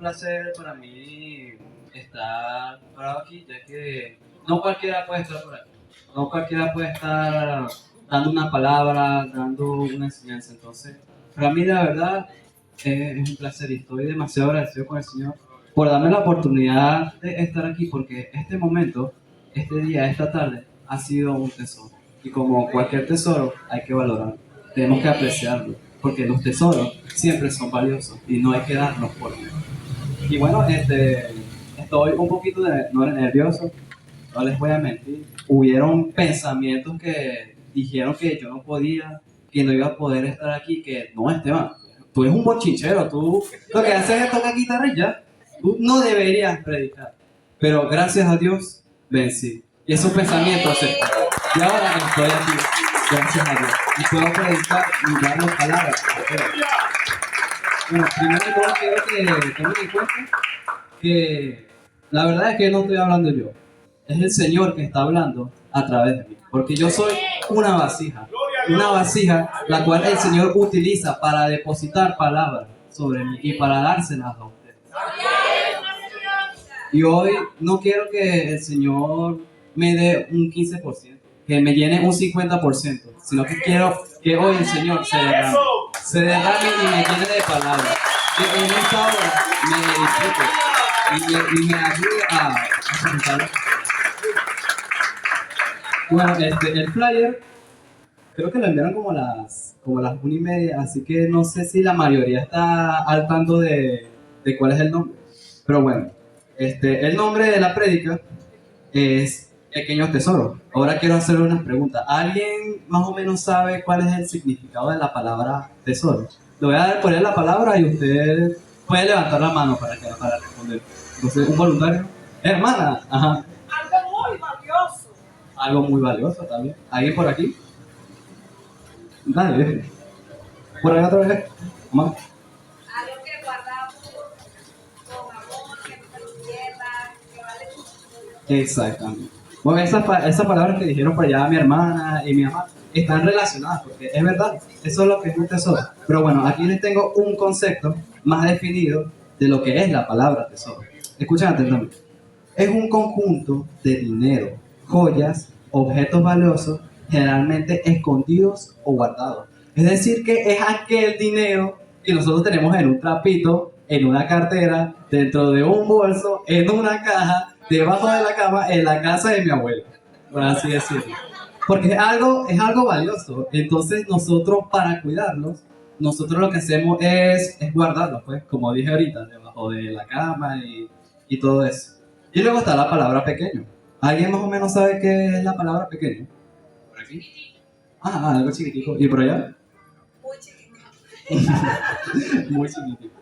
placer para mí estar parado aquí, ya que no cualquiera puede estar por aquí. No cualquiera puede estar dando una palabra, dando una enseñanza. Entonces, para mí, la verdad, es un placer y estoy demasiado agradecido con el Señor por darme la oportunidad de estar aquí, porque este momento, este día, esta tarde, ha sido un tesoro. Y como cualquier tesoro, hay que valorarlo. Tenemos que apreciarlo, porque los tesoros siempre son valiosos y no hay que darlos por menos. Y bueno, estoy un poquito no nervioso, no les voy a mentir. Hubieron pensamientos que dijeron que yo no podía, que no iba a poder estar aquí, que no, Esteban, tú eres un bochinchero, tú lo que haces es tocar guitarra y ya, tú no deberías predicar. Pero gracias a Dios vencí. Y esos pensamientos se fueron. Y ahora estoy aquí, gracias a Dios. Y puedo predicar y dar las palabras. Bueno, primero de todo quiero que tomen en cuenta que la verdad es que no estoy hablando yo. Es el Señor que está hablando a través de mí. Porque yo soy una vasija la cual el Señor utiliza para depositar palabras sobre mí y para dárselas a ustedes. Y hoy no quiero que el Señor me dé un 15%, que me llene un 50%, sino que quiero que hoy el Señor se derrame y me llene de palabras. Que en esta hora me edifique y me ayude a presentarlo. Bueno, el flyer creo que lo enviaron como las 1:30, así que no sé si la mayoría está al tanto de cuál es el nombre. Pero bueno, el nombre de la prédica es Pequeños Tesoros. Ahora quiero hacerle unas preguntas. ¿Alguien más o menos sabe cuál es el significado de la palabra tesoro? Le voy a poner la palabra y usted puede levantar la mano para responder. Entonces, un voluntario. Hermana, ajá. Algo muy valioso. Algo muy valioso también. ¿Alguien por aquí? Dale. Por allá otra vez. Mamá. Algo que guardamos con amor, que no se lo pierda, que vale mucho. Exactamente. Bueno, esas palabras que dijeron por allá mi hermana y mi mamá están relacionadas, porque es verdad, eso es lo que es un tesoro. Pero bueno, aquí les tengo un concepto más definido de lo que es la palabra tesoro. Escuchen atentamente. Es un conjunto de dinero, joyas, objetos valiosos, generalmente escondidos o guardados. Es decir, que es aquel dinero que nosotros tenemos en un trapito, en una cartera, dentro de un bolso, en una caja, debajo de la cama, en la casa de mi abuela, por así decirlo. Porque es algo valioso. Entonces nosotros, para cuidarlos, nosotros lo que hacemos es guardarlos, pues, como dije ahorita, debajo de la cama y todo eso. Y luego está la palabra pequeño. ¿Alguien más o menos sabe qué es la palabra pequeño? ¿Por aquí? Algo chiquitico. ¿Y por allá? Muy chiquito. Muy chiquitico.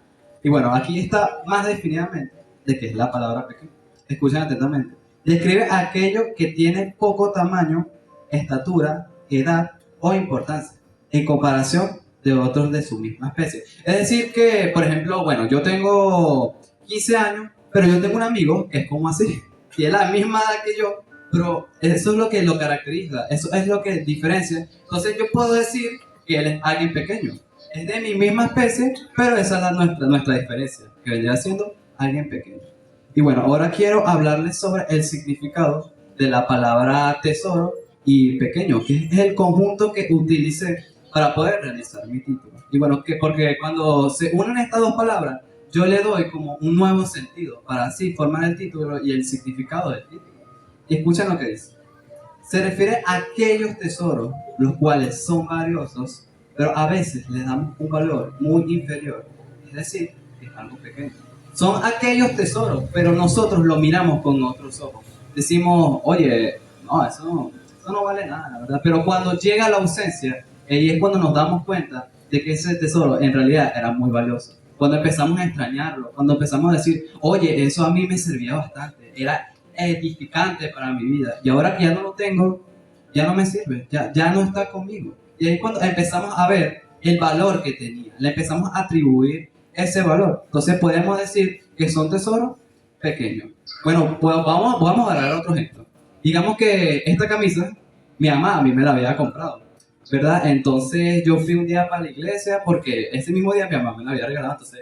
Y bueno, aquí está más definidamente de qué es la palabra pequeño. Escuchen atentamente. Describe aquello que tiene poco tamaño, estatura, edad o importancia en comparación de otros de su misma especie. Es decir que, por ejemplo, bueno, yo tengo 15 años, pero yo tengo un amigo que es como así, tiene la misma edad que yo, pero eso es lo que lo caracteriza, eso es lo que diferencia. Entonces yo puedo decir que él es alguien pequeño, es de mi misma especie, pero esa es nuestra diferencia, que vendría siendo alguien pequeño. Y bueno, ahora quiero hablarles sobre el significado de la palabra tesoro y pequeño, que es el conjunto que utilicé para poder realizar mi título. Y bueno, porque cuando se unen estas dos palabras, yo le doy como un nuevo sentido para así formar el título y el significado del título. Y escuchen lo que dice. Se refiere a aquellos tesoros los cuales son valiosos, pero a veces le damos un valor muy inferior. Es decir, que es algo pequeño. Son aquellos tesoros, pero nosotros lo miramos con otros ojos. Decimos, oye, no, eso no vale nada, la verdad. Pero cuando llega la ausencia, ahí es cuando nos damos cuenta de que ese tesoro en realidad era muy valioso. Cuando empezamos a extrañarlo, cuando empezamos a decir, oye, eso a mí me servía bastante, era edificante para mi vida. Y ahora que ya no lo tengo, ya no me sirve, ya no está conmigo. Y ahí es cuando empezamos a ver el valor que tenía, le empezamos a atribuir ese valor. Entonces podemos decir que son tesoros pequeños. Bueno, pues vamos a dar otro ejemplo. Digamos que esta camisa, mi mamá a mí me la había comprado, ¿verdad? Entonces yo fui un día para la iglesia porque ese mismo día mi mamá me la había regalado, entonces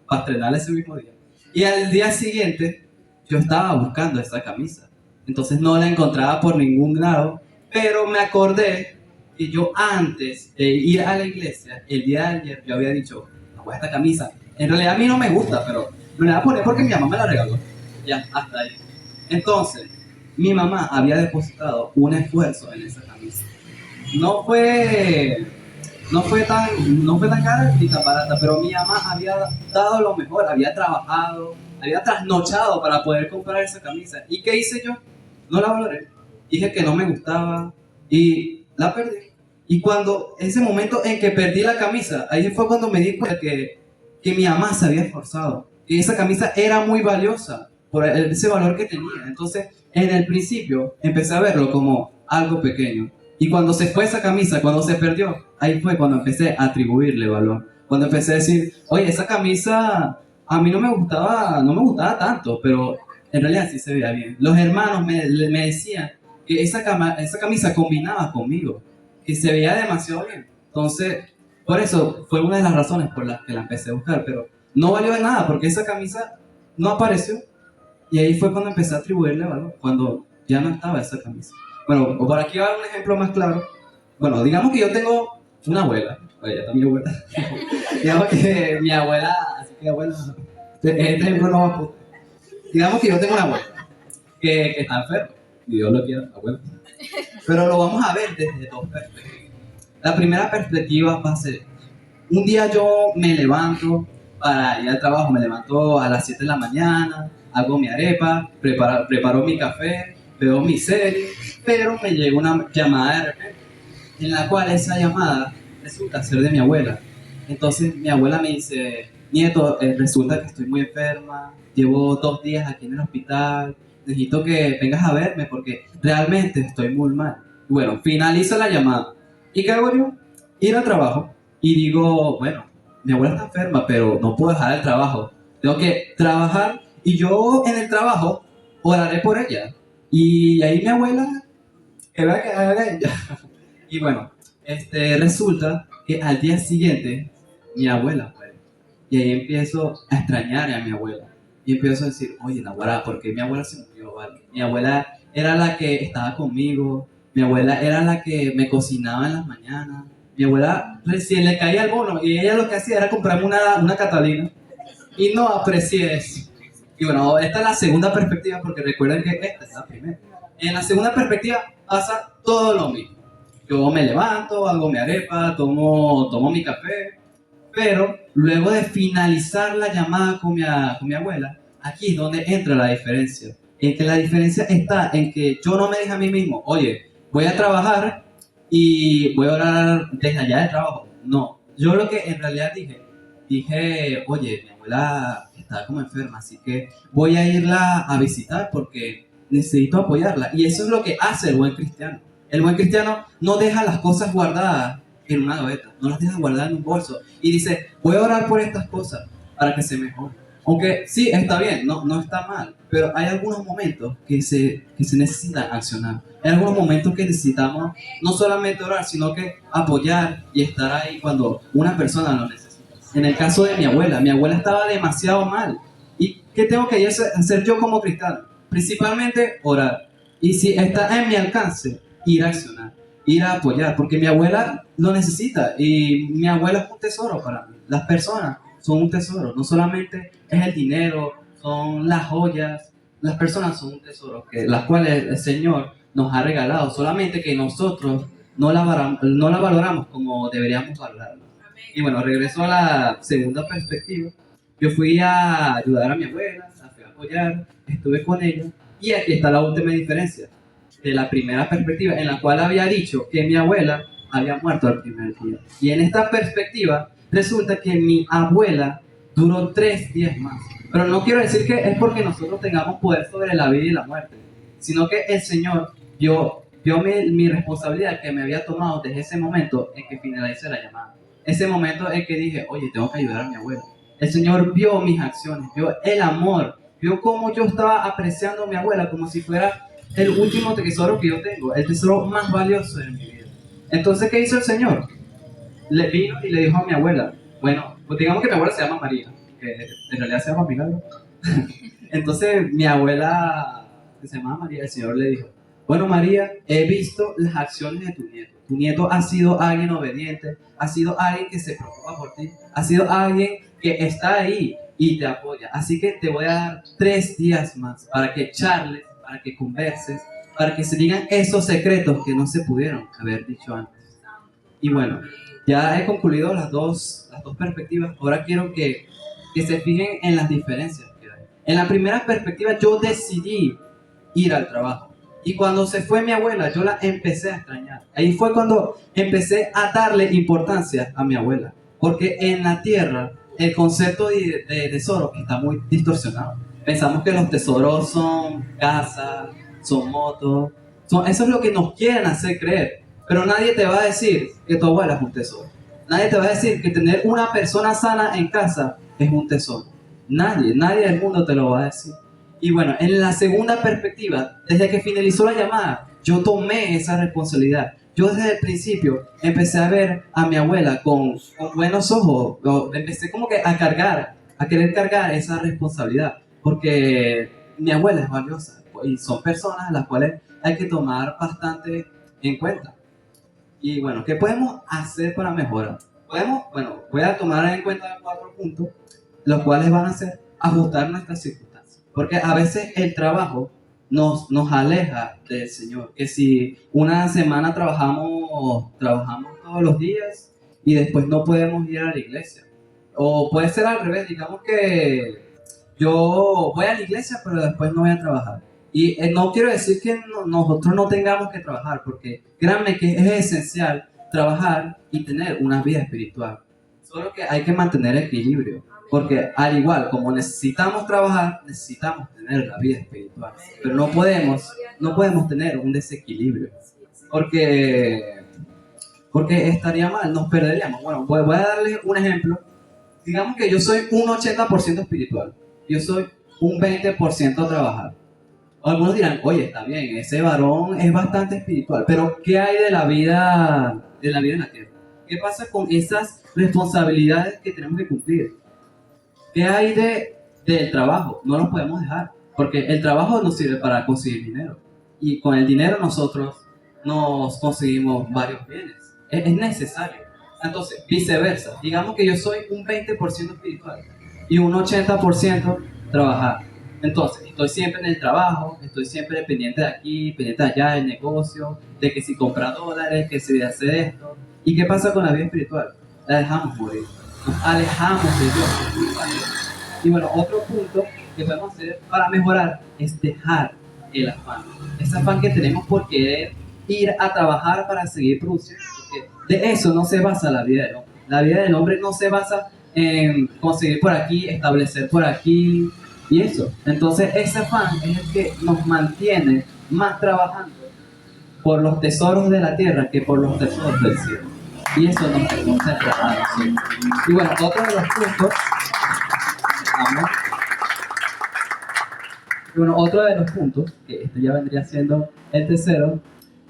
para estrenarla ese mismo día. Y al día siguiente yo estaba buscando esa camisa. Entonces no la encontraba por ningún lado, pero me acordé que yo antes de ir a la iglesia, el día de ayer, yo había dicho, no, pues esta camisa, en realidad a mí no me gusta, pero me la voy a poner porque mi mamá me la regaló. Ya, hasta ahí. Entonces, mi mamá había depositado un esfuerzo en esa camisa. No fue no fue tan cara ni tan barata, pero mi mamá había dado lo mejor, había trabajado, había trasnochado para poder comprar esa camisa. ¿Y qué hice yo? No la valoré. Dije que no me gustaba y la perdí. Y cuando, ese momento en que perdí la camisa, ahí fue cuando me di cuenta que mi mamá se había esforzado, que esa camisa era muy valiosa por ese valor que tenía. Entonces, en el principio, empecé a verlo como algo pequeño. Y cuando se fue esa camisa, cuando se perdió, ahí fue cuando empecé a atribuirle valor. Cuando empecé a decir, oye, esa camisa a mí no me gustaba tanto, pero en realidad sí se veía bien. Los hermanos me decían que esa camisa combinaba conmigo, que se veía demasiado bien. Entonces, por eso fue una de las razones por las que la empecé a buscar, pero no valió de nada porque esa camisa no apareció. Y ahí fue cuando empecé a atribuirle valor, cuando ya no estaba esa camisa. Bueno, por aquí va un ejemplo más claro. Bueno, digamos que yo tengo una abuela. Oye, ya está mi abuela. Digamos que mi abuela, así que abuela, este ejemplo no va a. Digamos que yo tengo una abuela que está enferma. Y Dios lo quiera, abuela. Pero lo vamos a ver desde dos perspectivas. La primera perspectiva va a ser, un día yo me levanto para ir al trabajo, me levanto a las 7 de la mañana, hago mi arepa, preparo mi café, veo mi serie, pero me llega una llamada de repente, en la cual esa llamada resulta ser de mi abuela. Entonces mi abuela me dice, nieto, resulta que estoy muy enferma, llevo 2 días aquí en el hospital, necesito que vengas a verme porque realmente estoy muy mal. Y bueno, finalizo la llamada. ¿Y qué hago yo? Ir al trabajo y digo, bueno, mi abuela está enferma, pero no puedo dejar el trabajo. Tengo que trabajar y yo en el trabajo oraré por ella. Y ahí mi abuela, que vea que haga ella. Y bueno, resulta que al día siguiente mi abuela muere. Y ahí empiezo a extrañar a mi abuela. Y empiezo a decir, oye, Naguará, ¿por qué mi abuela se murió? ¿Vale? Mi abuela era la que estaba conmigo. Mi abuela era la que me cocinaba en las mañanas. Mi abuela recién le caía el bono y ella lo que hacía era comprarme una Catalina. Y no aprecié eso. Y bueno, esta es la segunda perspectiva porque recuerden que esta es la primera. En la segunda perspectiva pasa todo lo mismo. Yo me levanto, hago mi arepa, tomo mi café, pero luego de finalizar la llamada con mi abuela, aquí es donde entra la diferencia. En que la diferencia está en que yo no me dije a mí mismo, oye, voy a trabajar y voy a orar desde allá del trabajo. No, yo lo que en realidad dije, oye, mi abuela está como enferma, así que voy a irla a visitar porque necesito apoyarla. Y eso es lo que hace el buen cristiano. El buen cristiano no deja las cosas guardadas en una gaveta, no las deja guardadas en un bolso. Y dice, voy a orar por estas cosas para que se mejore. Aunque sí, está bien, no está mal, pero hay algunos momentos que se necesitan accionar. Hay algunos momentos que necesitamos no solamente orar, sino que apoyar y estar ahí cuando una persona lo necesita. En el caso de mi abuela estaba demasiado mal. ¿Y qué tengo que hacer yo como cristiano? Principalmente orar. Y si está en mi alcance, ir a accionar, ir a apoyar, porque mi abuela lo necesita y mi abuela es un tesoro para mí. Las personas son un tesoro, no solamente es el dinero, son las joyas, las personas son un tesoro, las cuales el Señor nos ha regalado, solamente que nosotros no la valoramos como deberíamos valorarla. Y bueno, regreso a la segunda perspectiva. Yo fui a ayudar a mi abuela, la fui a apoyar, estuve con ella, y aquí está la última diferencia de la primera perspectiva, en la cual había dicho que mi abuela había muerto el primer día. Y en esta perspectiva, resulta que mi abuela duró 3 días más. Pero no quiero decir que es porque nosotros tengamos poder sobre la vida y la muerte, sino que el Señor vio mi responsabilidad que me había tomado desde ese momento en que finalicé la llamada. Ese momento en que dije, oye, tengo que ayudar a mi abuela. El Señor vio mis acciones, vio el amor, vio cómo yo estaba apreciando a mi abuela como si fuera el último tesoro que yo tengo, el tesoro más valioso de mi vida. Entonces, ¿qué hizo el Señor? Le vino y le dijo a mi abuela, bueno, pues digamos que mi abuela se llama María, que en realidad se llama Milagro. Entonces mi abuela, que se llama María, el Señor le dijo, bueno María, he visto las acciones de tu nieto. Tu nieto ha sido alguien obediente, ha sido alguien que se preocupa por ti, ha sido alguien que está ahí y te apoya. Así que te voy a dar 3 días más para que charles, para que converses, para que se digan esos secretos que no se pudieron haber dicho antes. Y bueno, ya he concluido las dos perspectivas. Ahora quiero que se fijen en las diferencias que hay. En la primera perspectiva yo decidí ir al trabajo. Y cuando se fue mi abuela, yo la empecé a extrañar. Ahí fue cuando empecé a darle importancia a mi abuela. Porque en la tierra el concepto de tesoro está muy distorsionado. Pensamos que los tesoros son casas, son motos. Eso es lo que nos quieren hacer creer. Pero nadie te va a decir que tu abuela es un tesoro. Nadie te va a decir que tener una persona sana en casa es un tesoro. Nadie del mundo te lo va a decir. Y bueno, en la segunda perspectiva, desde que finalizó la llamada, yo tomé esa responsabilidad. Yo desde el principio empecé a ver a mi abuela con buenos ojos. Empecé como que a querer cargar esa responsabilidad. Porque mi abuela es valiosa y son personas a las cuales hay que tomar bastante en cuenta. Y bueno, ¿qué podemos hacer para mejorar? Voy a tomar en cuenta 4 puntos, los cuales van a ser ajustar nuestras circunstancias. Porque a veces el trabajo nos aleja del Señor. Que si una semana trabajamos todos los días y después no podemos ir a la iglesia. O puede ser al revés, digamos que yo voy a la iglesia pero después no voy a trabajar. Y no quiero decir que nosotros no tengamos que trabajar, porque créanme que es esencial trabajar y tener una vida espiritual. Solo que hay que mantener equilibrio, porque al igual como necesitamos trabajar, necesitamos tener la vida espiritual. Pero no podemos tener un desequilibrio, porque estaría mal, nos perderíamos. Bueno, voy a darles un ejemplo. Digamos que yo soy un 80% espiritual, yo soy un 20% trabajar. Algunos dirán, oye, está bien, ese varón es bastante espiritual, pero ¿qué hay de la vida en la tierra? ¿Qué pasa con esas responsabilidades que tenemos que cumplir? ¿Qué hay del trabajo? No nos podemos dejar, porque el trabajo nos sirve para conseguir dinero. Y con el dinero nosotros nos conseguimos varios bienes. Es necesario. Entonces, viceversa. Digamos que yo soy un 20% espiritual y un 80% trabajar. Entonces, estoy siempre en el trabajo, estoy siempre pendiente de aquí, pendiente de allá, del negocio, de que si compra dólares, que si hace esto. ¿Y qué pasa con la vida espiritual? La dejamos morir. Nos alejamos de Dios. Y bueno, otro punto que podemos hacer para mejorar es dejar el afán. Ese afán que tenemos por querer ir a trabajar para seguir produciendo. Porque de eso no se basa la vida del hombre. La vida del hombre no se basa en conseguir por aquí, establecer por aquí y eso. Entonces ese afán es el que nos mantiene más trabajando por los tesoros de la tierra que por los tesoros del cielo. Y eso nos concentra a nosotros. Y bueno, otro de los puntos, vamos. Y bueno, otro de los puntos, que este ya vendría siendo el tercero,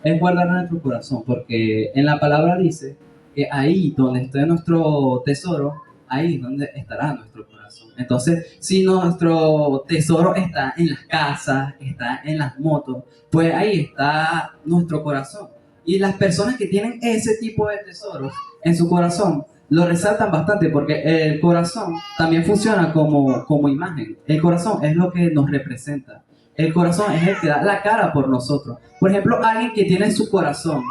es guardar nuestro corazón, porque en la palabra dice que ahí donde esté nuestro tesoro, ahí es donde estará nuestro corazón. Entonces, si nuestro tesoro está en las casas, está en las motos, pues ahí está nuestro corazón. Y las personas que tienen ese tipo de tesoros en su corazón lo resaltan bastante, porque el corazón también funciona como imagen. El corazón es lo que nos representa. El corazón es el que da la cara por nosotros. Por ejemplo, alguien que tiene su corazón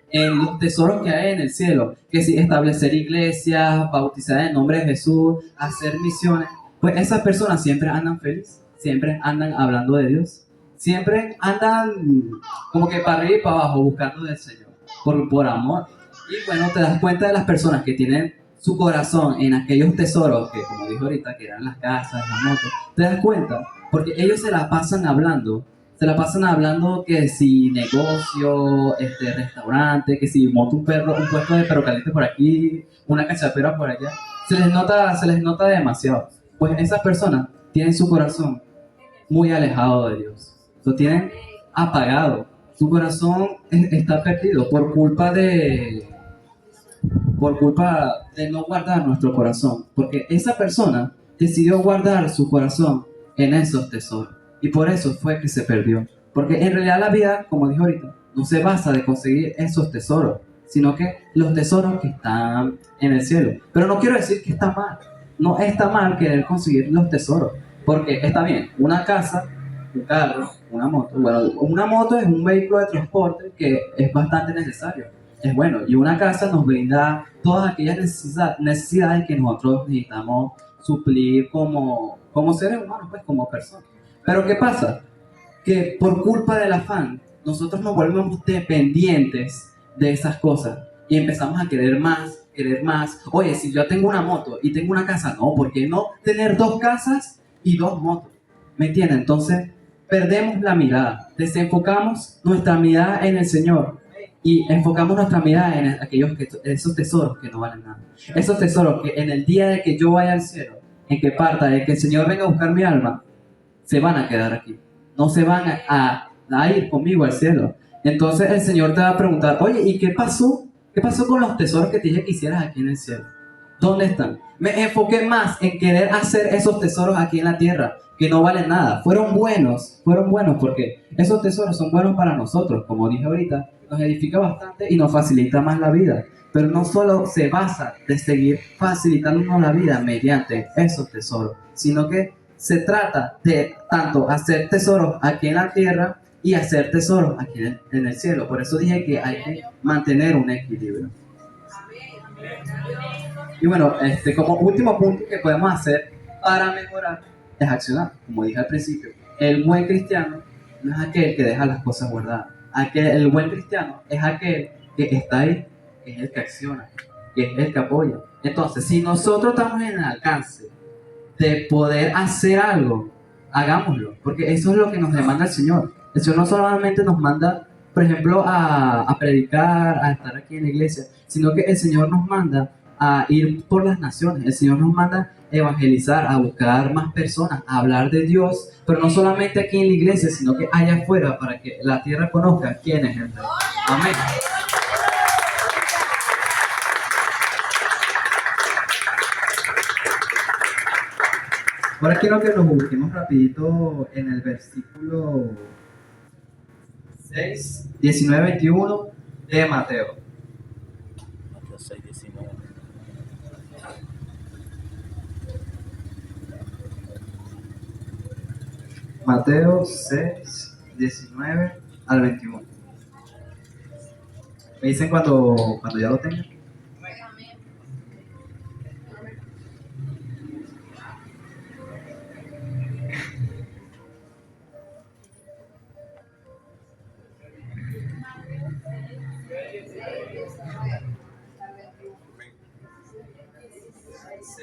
en los tesoros que hay en el cielo, que si establecer iglesias, bautizar en el nombre de Jesús, hacer misiones, pues esas personas siempre andan felices, siempre andan hablando de Dios, siempre andan como que para arriba y para abajo buscando del Señor, por amor. Y bueno, te das cuenta de las personas que tienen su corazón en aquellos tesoros que, como dijo ahorita, que eran las casas, las motos, te das cuenta, porque ellos se la pasan hablando que si negocio, restaurante, que si monta un puesto de perro caliente por aquí, una cachapera por allá, se les nota demasiado. Pues esas personas tienen su corazón muy alejado de Dios, lo tienen apagado, su corazón está perdido por culpa de no guardar nuestro corazón, porque esa persona decidió guardar su corazón en esos tesoros. Y por eso fue que se perdió. Porque en realidad la vida, como dije ahorita, no se basa de conseguir esos tesoros, sino que los tesoros que están en el cielo. Pero no quiero decir que está mal. No está mal querer conseguir los tesoros. Porque está bien, una casa, un carro, una moto. Bueno, una moto es un vehículo de transporte que es bastante necesario. Es bueno. Y una casa nos brinda todas aquellas necesidades que nosotros necesitamos suplir como seres humanos, pues como personas. Pero ¿qué pasa? Que por culpa del afán, nosotros nos volvemos dependientes de esas cosas y empezamos a querer más, querer más. Oye, si yo tengo una moto y tengo una casa, no, ¿por qué no tener dos casas y dos motos? ¿Me entienden? Entonces, perdemos la mirada, desenfocamos nuestra mirada en el Señor y enfocamos nuestra mirada en esos tesoros que no valen nada. Esos tesoros que en el día de que yo vaya al cielo, en que parta, de que el Señor venga a buscar mi alma, se van a quedar aquí. No se van a ir conmigo al cielo. Entonces el Señor te va a preguntar, oye, ¿y qué pasó? ¿Qué pasó con los tesoros que te dije que hicieras aquí en el cielo? ¿Dónde están? Me enfoqué más en querer hacer esos tesoros aquí en la tierra, que no valen nada. Fueron buenos porque esos tesoros son buenos para nosotros, como dije ahorita, nos edifica bastante y nos facilita más la vida. Pero no solo se basa de seguir facilitándonos la vida mediante esos tesoros, sino que se trata de tanto hacer tesoros aquí en la tierra y hacer tesoros aquí en el cielo. Por eso dije que hay que mantener un equilibrio. Y bueno, como último punto que podemos hacer para mejorar es accionar. Como dije al principio, el buen cristiano no es aquel que deja las cosas guardadas. El buen cristiano es aquel que está ahí, que es el que acciona, que es el que apoya. Entonces, si nosotros estamos en el alcance de poder hacer algo, hagámoslo, porque eso es lo que nos demanda el Señor. El Señor no solamente nos manda, por ejemplo, a predicar, a estar aquí en la iglesia, sino que el Señor nos manda a ir por las naciones. El Señor nos manda a evangelizar, a buscar más personas, a hablar de Dios, pero no solamente aquí en la iglesia, sino que allá afuera, para que la tierra conozca quién es el Rey. Amén. Ahora quiero que nos ubiquemos rapidito en el versículo 6, 19, 21 de Mateo. Mateo 6, 19. Mateo 6, 19 al 21. Me dicen cuando ya lo tengan.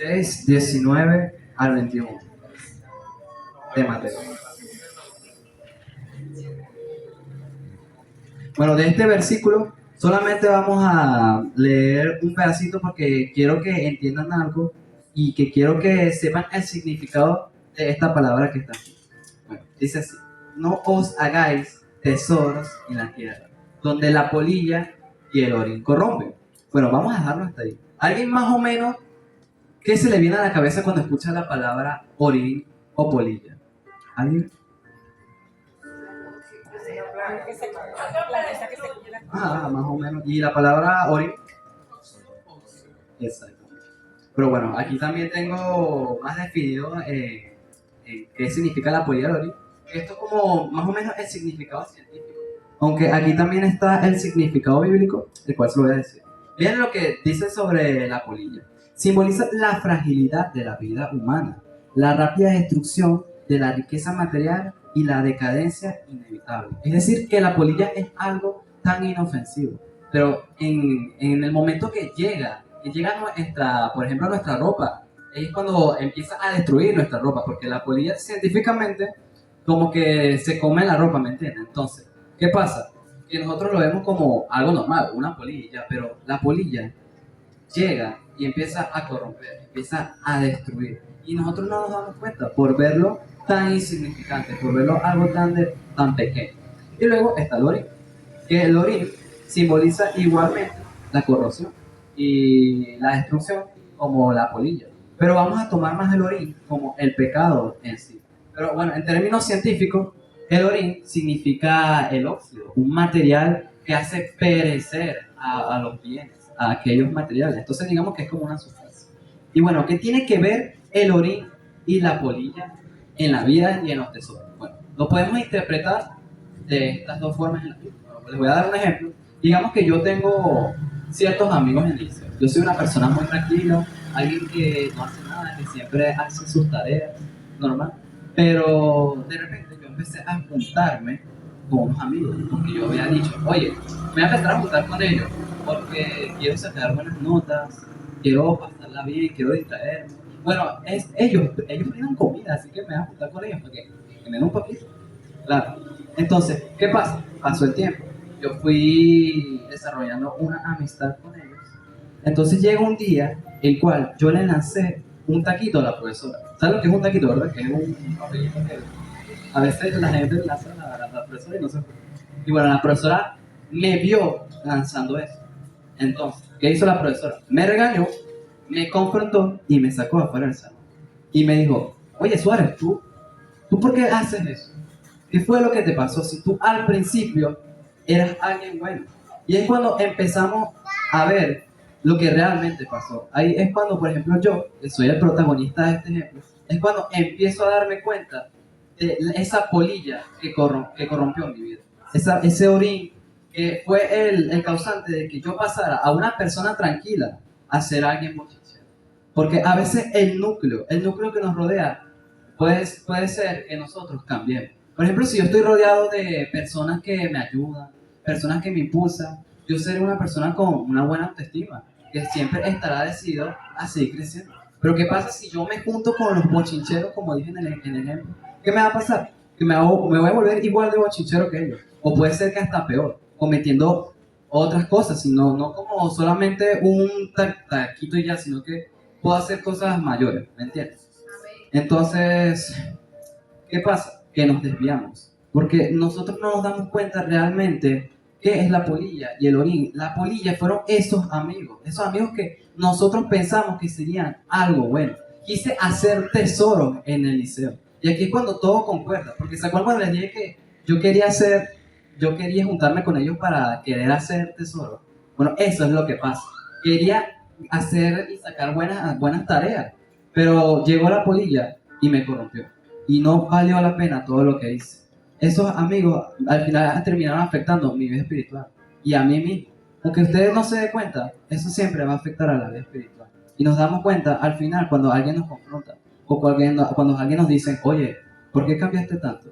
6, 19 al 21 de Mateo. Bueno, de este versículo solamente vamos a leer un pedacito porque quiero que entiendan algo y que quiero que sepan el significado de esta palabra que está aquí. Bueno, dice así: no os hagáis tesoros en la tierra, donde la polilla y el orín corrompen. Bueno, vamos a dejarlo hasta ahí. ¿Alguien más o menos qué se le viene a la cabeza cuando escucha la palabra orín o polilla? ¿Alguien? Más o menos. ¿Y la palabra orín? Exacto. Pero bueno, aquí también tengo más definido qué significa la polilla y el orín. Esto como más o menos el significado científico. Aunque aquí también está el significado bíblico, el cual se lo voy a decir. Miren lo que dice sobre la polilla. Simboliza la fragilidad de la vida humana, la rápida destrucción de la riqueza material y la decadencia inevitable. Es decir, que la polilla es algo tan inofensivo, pero en el momento que llega por ejemplo, a nuestra ropa, es cuando empieza a destruir nuestra ropa, porque la polilla científicamente como que se come la ropa, ¿me entiendes? Entonces, ¿qué pasa? Que nosotros lo vemos como algo normal, una polilla, pero la polilla llega y empieza a corromper, empieza a destruir. Y nosotros no nos damos cuenta por verlo tan insignificante, por verlo algo tan pequeño. Y luego está el orín, que el orín simboliza igualmente la corrosión y la destrucción como la polilla. Pero vamos a tomar más el orín como el pecado en sí. Pero bueno, en términos científicos, el orín significa el óxido, un material que hace perecer a los bienes, a aquellos materiales. Entonces digamos que es como una sustancia. Y bueno, ¿qué tiene que ver el orín y la polilla en la vida y en los tesoros? Bueno, lo podemos interpretar de estas dos formas en la vida. Bueno, les voy a dar un ejemplo. Digamos que yo tengo ciertos amigos en el liceo. Yo soy una persona muy tranquila, alguien que no hace nada, que siempre hace sus tareas, normal. Pero de repente yo empecé a juntarme con unos amigos, porque yo había dicho, oye, me voy a empezar a juntar con ellos, porque quiero sacar buenas notas, quiero pasarla bien, quiero distraerme. Bueno, ellos brindan comida, así que me voy a juntar con ellos, porque me den un poquito. Claro. Entonces, ¿qué pasa? Pasó el tiempo. Yo fui desarrollando una amistad con ellos. Entonces llega un día el cual yo le lancé un taquito a la profesora. ¿Sabes lo que es un taquito, verdad? Que es un papelito que a veces la gente le lanza a la profesora y no se fue. Y bueno, la profesora me vio lanzando eso. Entonces, ¿qué hizo la profesora? Me regañó, me confrontó y me sacó afuera del salón. Y me dijo, oye Suárez, ¿tú por qué haces eso? ¿Qué fue lo que te pasó? Si tú al principio eras alguien bueno. Y es cuando empezamos a ver lo que realmente pasó. Ahí es cuando, por ejemplo, yo, que soy el protagonista de este ejemplo, es cuando empiezo a darme cuenta de esa polilla que corrompió mi vida. Ese orín que fue el causante de que yo pasara a una persona tranquila a ser alguien bochinchero. Porque a veces el núcleo que nos rodea, puede ser que nosotros cambiemos. Por ejemplo, si yo estoy rodeado de personas que me ayudan, personas que me impulsan, yo seré una persona con una buena autoestima, que siempre estará decidido a seguir creciendo. Pero ¿qué pasa si yo me junto con los bochincheros, como dije en el ejemplo? ¿Qué me va a pasar? Que me voy a volver igual de bochinchero que ellos. O puede ser que hasta peor, cometiendo otras cosas, sino no como solamente un taquito y ya, sino que puedo hacer cosas mayores, ¿me entiendes? Entonces, ¿qué pasa? Que nos desviamos. Porque nosotros no nos damos cuenta realmente qué es la polilla y el orín. La polilla fueron esos amigos que nosotros pensamos que serían algo bueno. Quise hacer tesoros en el liceo. Y aquí es cuando todo concuerda. Porque ¿se acuerdan cuando les dije que yo quería juntarme con ellos para querer hacer tesoros? Bueno, eso es lo que pasa. Quería hacer y sacar buenas tareas. Pero llegó la polilla y me corrompió. Y no valió la pena todo lo que hice. Esos amigos al final terminaron afectando mi vida espiritual y a mí mismo. Aunque ustedes no se den cuenta, eso siempre va a afectar a la vida espiritual. Y nos damos cuenta al final cuando alguien nos confronta o cuando alguien nos dice, oye, ¿por qué cambiaste tanto?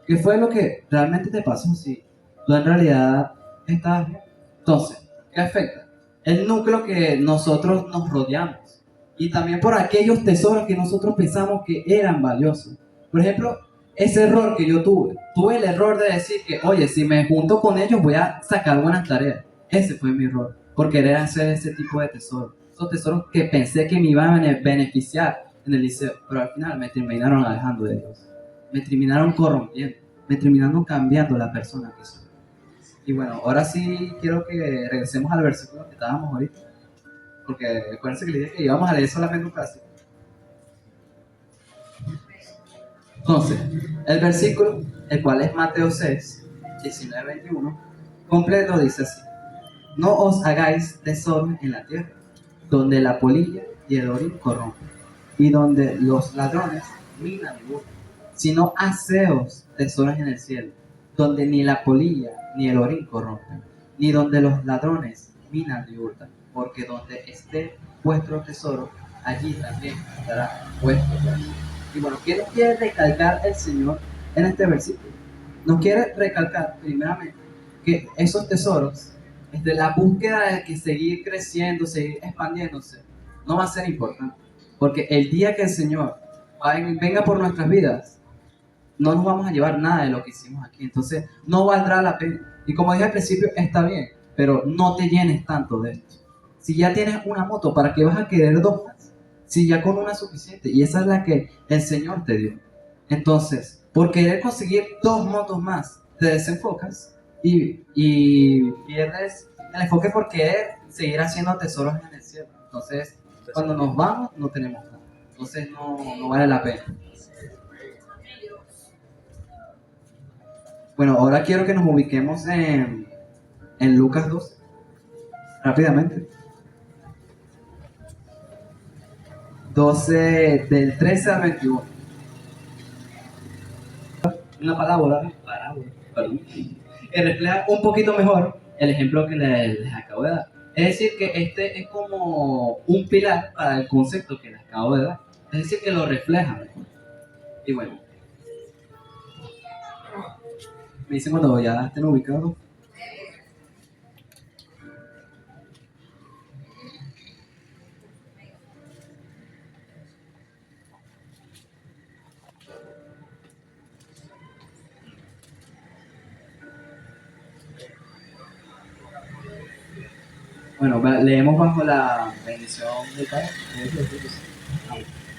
¿Qué fue lo que realmente te pasó si tú en realidad estabas bien? Entonces, ¿qué afecta? El núcleo que nosotros nos rodeamos y también por aquellos tesoros que nosotros pensamos que eran valiosos. Por ejemplo, ese error que yo tuve el error de decir que, oye, si me junto con ellos voy a sacar buenas tareas. Ese fue mi error, por querer hacer ese tipo de tesoros. Esos tesoros que pensé que me iban a beneficiar en el liceo, pero al final me terminaron alejando de Dios. Me terminaron corrompiendo, me terminaron cambiando la persona que soy. Y bueno, ahora sí quiero que regresemos al versículo que estábamos ahorita, porque acuérdense que le dije que íbamos a leer solamente un pedacito. Entonces, el versículo, el cual es Mateo 6, 19-21, completo dice así: no os hagáis tesoros en la tierra, donde la polilla y el orín corrompen, y donde los ladrones minan y hurtan, sino haceos tesoros en el cielo, donde ni la polilla ni el orín corrompen, ni donde los ladrones minan y hurtan, porque donde esté vuestro tesoro, allí también estará vuestro corazón. Y bueno, ¿qué nos quiere recalcar el Señor en este versículo? Nos quiere recalcar, primeramente, que esos tesoros, la búsqueda de que seguir creciendo, seguir expandiéndose, no va a ser importante. Porque el día que el Señor venga por nuestras vidas, no nos vamos a llevar nada de lo que hicimos aquí. Entonces, no valdrá la pena. Y como dije al principio, está bien, pero no te llenes tanto de esto. Si ya tienes una moto, ¿para qué vas a querer dos más? Si ya con una es suficiente. Y esa es la que el Señor te dio. Entonces, por querer conseguir dos motos más, te desenfocas y pierdes el enfoque por querer seguir haciendo tesoros en el cielo. Entonces, cuando nos vamos, no tenemos nada. Entonces, no vale la pena. Bueno, ahora quiero que nos ubiquemos en Lucas 2, rápidamente. 12, del 13 al 21. Una parábola, perdón, que refleja un poquito mejor el ejemplo que les acabo de dar. Es decir, que este es como un pilar para el concepto que les acabo de dar. Es decir, que lo refleja mejor. Y bueno, me dicen cuando ya estén ubicados. Bueno, leemos bajo la bendición de Padre.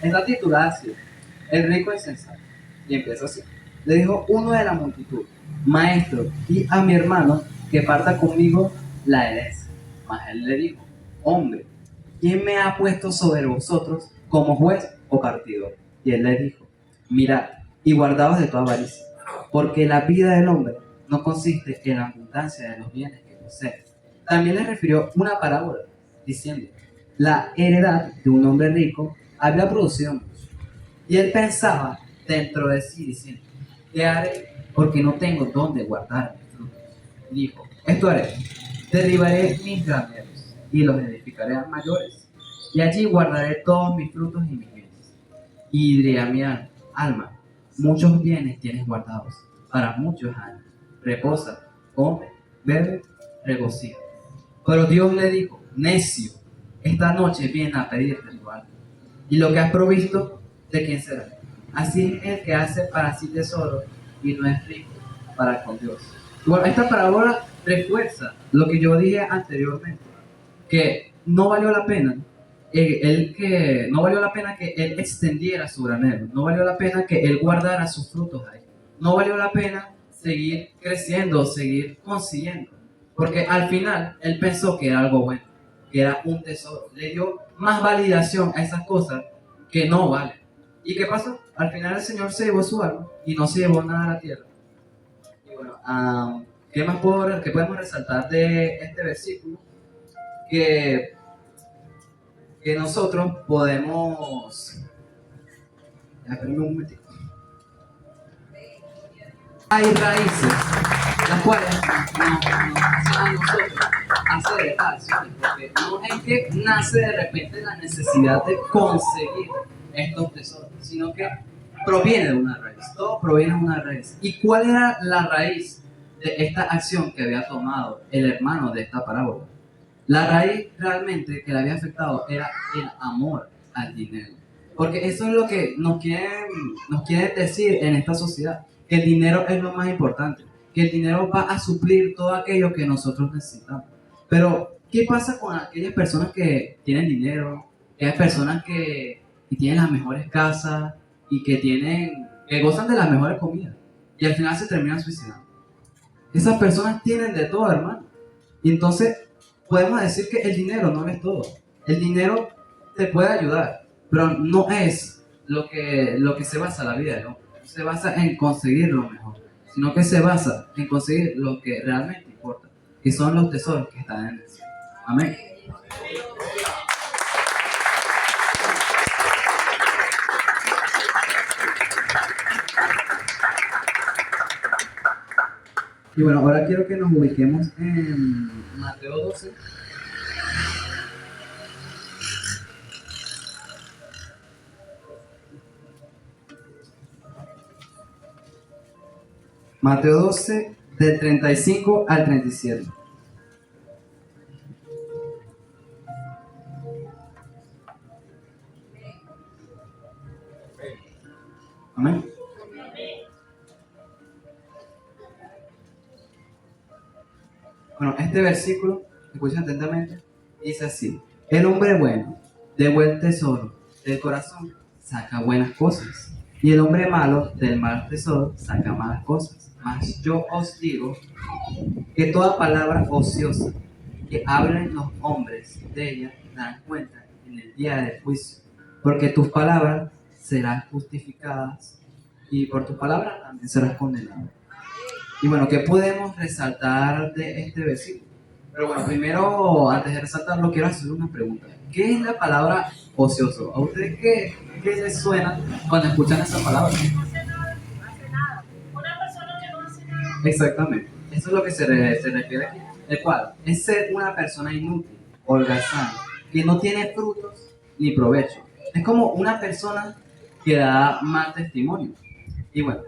Está titulada así: El rico insensato. Y empieza así. Le dijo uno de la multitud: Maestro, di a mi hermano que parta conmigo la herencia. Mas él le dijo: Hombre, ¿quién me ha puesto sobre vosotros como juez o partidor? Y él le dijo: Mirad y guardaos de toda avaricia, porque la vida del hombre no consiste en la abundancia de los bienes que posee. También le refirió una parábola, diciendo: La heredad de un hombre rico había producido mucho. Y él pensaba dentro de sí, diciendo: ¿Qué haré? Porque no tengo dónde guardar mis frutos. Dijo: Esto haré: derribaré mis graneros y los edificaré a mayores, y allí guardaré todos mis frutos y mis bienes. Y diré a mi alma: muchos bienes tienes guardados para muchos años. Reposa, come, bebe, regocija. Pero Dios le dijo: Necio, esta noche viene a pedirte tu alma. Y lo que has provisto, ¿de quién será? Así es el que hace para sí tesoro y no es rico para con Dios. Bueno, esta parábola refuerza lo que yo dije anteriormente, que no valió la pena no valió la pena que él extendiera su granero, no valió la pena que él guardara sus frutos ahí, no valió la pena seguir creciendo, seguir consiguiendo, porque al final él pensó que era algo bueno, que era un tesoro, le dio más validación a esas cosas que no valen. ¿Y qué pasó? Al final el Señor se llevó su alma y no se llevó nada a la tierra. Y bueno, ¿qué más qué podemos resaltar de este versículo? Que nosotros podemos... Espérame un momentito. Hay raíces, las cuales nos hacen a nosotros hacer acciones, porque no es que nace de repente la necesidad de conseguir estos tesoros, sino que proviene de una raíz, todo proviene de una raíz. ¿Y cuál era la raíz de esta acción que había tomado el hermano de esta parábola? La raíz realmente que le había afectado era el amor al dinero. Porque eso es lo que nos quieren decir en esta sociedad, que el dinero es lo más importante, que el dinero va a suplir todo aquello que nosotros necesitamos. Pero, ¿qué pasa con aquellas personas que tienen dinero, aquellas personas que tienen las mejores casas y que gozan de las mejores comidas y al final se terminan suicidando? Esas personas tienen de todo, hermano. Y entonces, podemos decir que el dinero no es todo. El dinero te puede ayudar, pero no es lo que se basa la vida, ¿no? No se basa en conseguir lo mejor, sino que se basa en conseguir lo que realmente importa, que son los tesoros que están en el cielo. Amén. Y bueno, ahora quiero que nos ubiquemos en Mateo 12. Mateo 12, del 35 al 37. Amén. Bueno, este versículo, escuchen atentamente, dice así: El hombre bueno, de buen tesoro del corazón, saca buenas cosas, y el hombre malo, del mal tesoro, saca malas cosas. Mas yo os digo que toda palabra ociosa que hablen los hombres de ella darán cuenta en el día del juicio, porque tus palabras serán justificadas y por tus palabras también serás condenado. Y bueno, ¿qué podemos resaltar de este versículo? Pero bueno, primero, antes de resaltarlo, quiero hacer una pregunta. ¿Qué es la palabra ocioso? ¿A ustedes qué les suena cuando escuchan esa palabra? No hace nada, no hace nada. Una persona que no hace nada. Exactamente. Eso es lo que se refiere aquí. El cual es ser una persona inútil, holgazán, que no tiene frutos ni provecho. Es como una persona que da mal testimonio. Y bueno,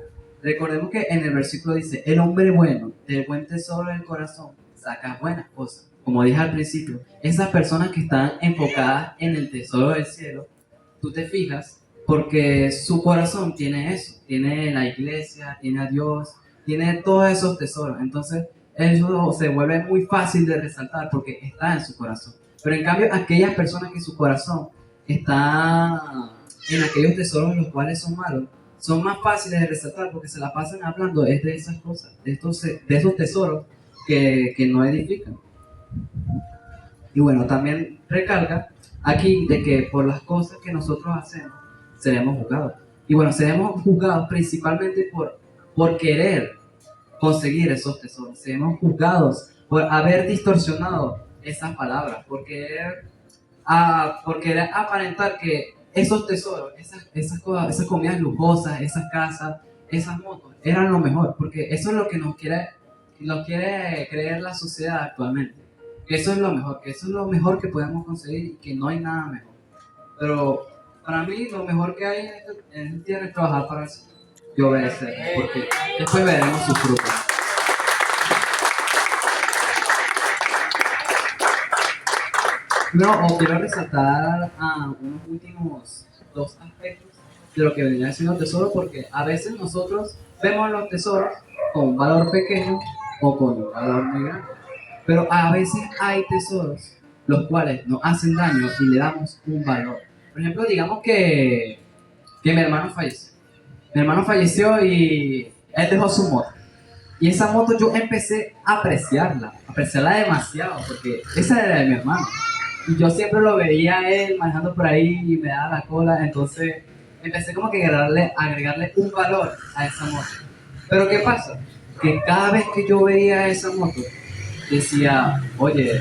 recordemos que en el versículo dice, el hombre bueno, del buen tesoro del corazón, saca buenas cosas. Como dije al principio, esas personas que están enfocadas en el tesoro del cielo, tú te fijas, porque su corazón tiene eso, tiene la iglesia, tiene a Dios, tiene todos esos tesoros. Entonces, eso se vuelve muy fácil de resaltar porque está en su corazón. Pero en cambio, aquellas personas que su corazón está en aquellos tesoros los cuales son malos, son más fáciles de resaltar porque se la pasan hablando es de esas cosas, de esos tesoros que no edifican. Y bueno, también recalca aquí de que por las cosas que nosotros hacemos seremos juzgados. Y bueno, seremos juzgados principalmente por querer conseguir esos tesoros. Seremos juzgados por haber distorsionado esas palabras, por querer aparentar que esos tesoros, esas cosas, esas comidas lujosas, esas casas, esas motos, eran lo mejor, porque eso es lo que nos quiere creer la sociedad actualmente. Que eso es lo mejor, que eso es lo mejor que podemos conseguir y que no hay nada mejor. Pero para mí lo mejor que hay en esta tierra es trabajar para el Señor y obedecer, porque después veremos sus frutos. No, o quiero resaltar unos últimos dos aspectos de lo que vendría siendo tesoro, porque a veces nosotros vemos los tesoros con un valor pequeño o con un valor muy grande. Pero a veces hay tesoros los cuales nos hacen daño y le damos un valor. Por ejemplo, digamos que mi hermano falleció. Mi hermano falleció y él dejó su moto. Y esa moto yo empecé a apreciarla demasiado, porque esa era de mi hermano. Y yo siempre lo veía a él manejando por ahí y me daba la cola, entonces empecé como que a agregarle un valor a esa moto. Pero ¿qué pasa? Que cada vez que yo veía esa moto, decía, oye,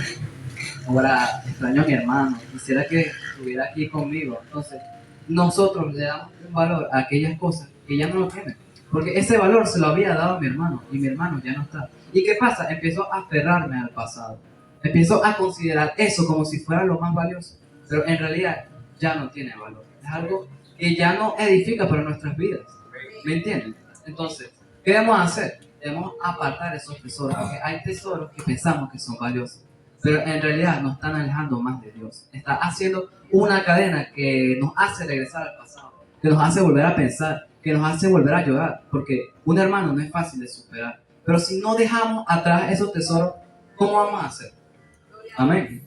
ahora extraño a mi hermano, quisiera que estuviera aquí conmigo. Entonces, nosotros le damos un valor a aquellas cosas que ya no lo tienen. Porque ese valor se lo había dado a mi hermano y mi hermano ya no está. ¿Y qué pasa? Empiezo a aferrarme al pasado. Empiezo a considerar eso como si fuera lo más valioso. Pero en realidad ya no tiene valor. Es algo que ya no edifica para nuestras vidas. ¿Me entienden? Entonces, ¿qué debemos hacer? Debemos apartar esos tesoros. Porque hay tesoros que pensamos que son valiosos, pero en realidad nos están alejando más de Dios. Está haciendo una cadena que nos hace regresar al pasado, que nos hace volver a pensar, que nos hace volver a llorar, porque un hermano no es fácil de superar. Pero si no dejamos atrás esos tesoros, ¿cómo vamos a hacer? Amén.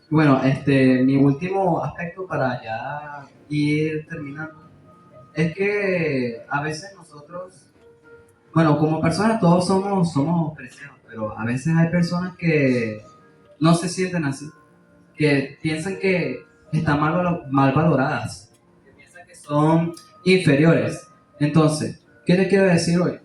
Bueno, mi último aspecto para ya ir terminando es que a veces nosotros, bueno, como personas todos somos preciados, pero a veces hay personas que no se sienten así, que piensan que están mal valoradas, que piensan que son inferiores. Entonces, ¿qué les quiero decir hoy?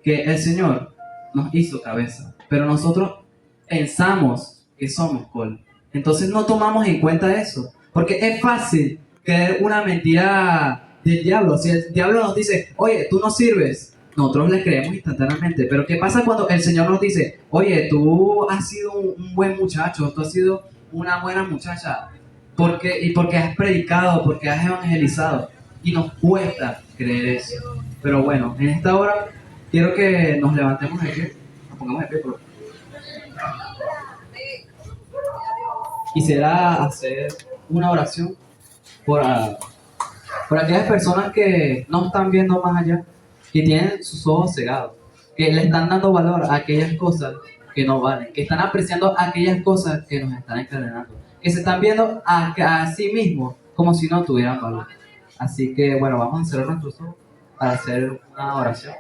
Que el Señor nos hizo cabeza, pero nosotros pensamos que somos cola. Entonces no tomamos en cuenta eso, porque es fácil creer una mentira del diablo. Si el diablo nos dice, oye, tú no sirves, nosotros le creemos instantáneamente. Pero ¿qué pasa cuando el Señor nos dice, oye, tú has sido un buen muchacho, tú has sido una buena muchacha, porque has predicado, porque has evangelizado? Y nos cuesta creer eso. Pero bueno, en esta hora quiero que nos levantemos de pie, nos pongamos de pie, por favor. Quisiera hacer una oración por, por aquellas personas que no están viendo más allá, que tienen sus ojos cegados, que le están dando valor a aquellas cosas que no valen, que están apreciando aquellas cosas que nos están encadenando, que se están viendo a sí mismos como si no tuvieran valor. Así que bueno, vamos a cerrar nuestros ojos para hacer una oración.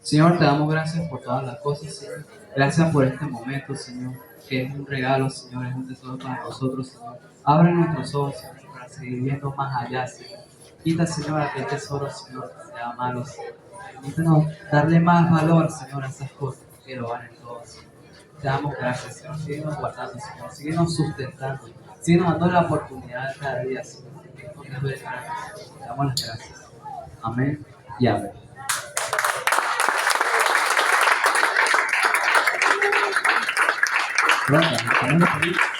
Señor, te damos gracias por todas las cosas, Señor. Gracias por este momento, Señor, que es un regalo, Señor, es un tesoro para nosotros, Señor. Abre nuestros ojos, Señor, para seguir viendo más allá, Señor. Quita, Señor, aquel tesoro, Señor, de amaros. Permítanos darle más valor, Señor, a esas cosas que lo valen todos. Te damos gracias, Señor. Síguenos guardando, Señor. Síguenos sustentando. Síguenos dando la oportunidad cada día, Señor. Porque es verdad. Te damos las gracias. Amén y amén. Gracias.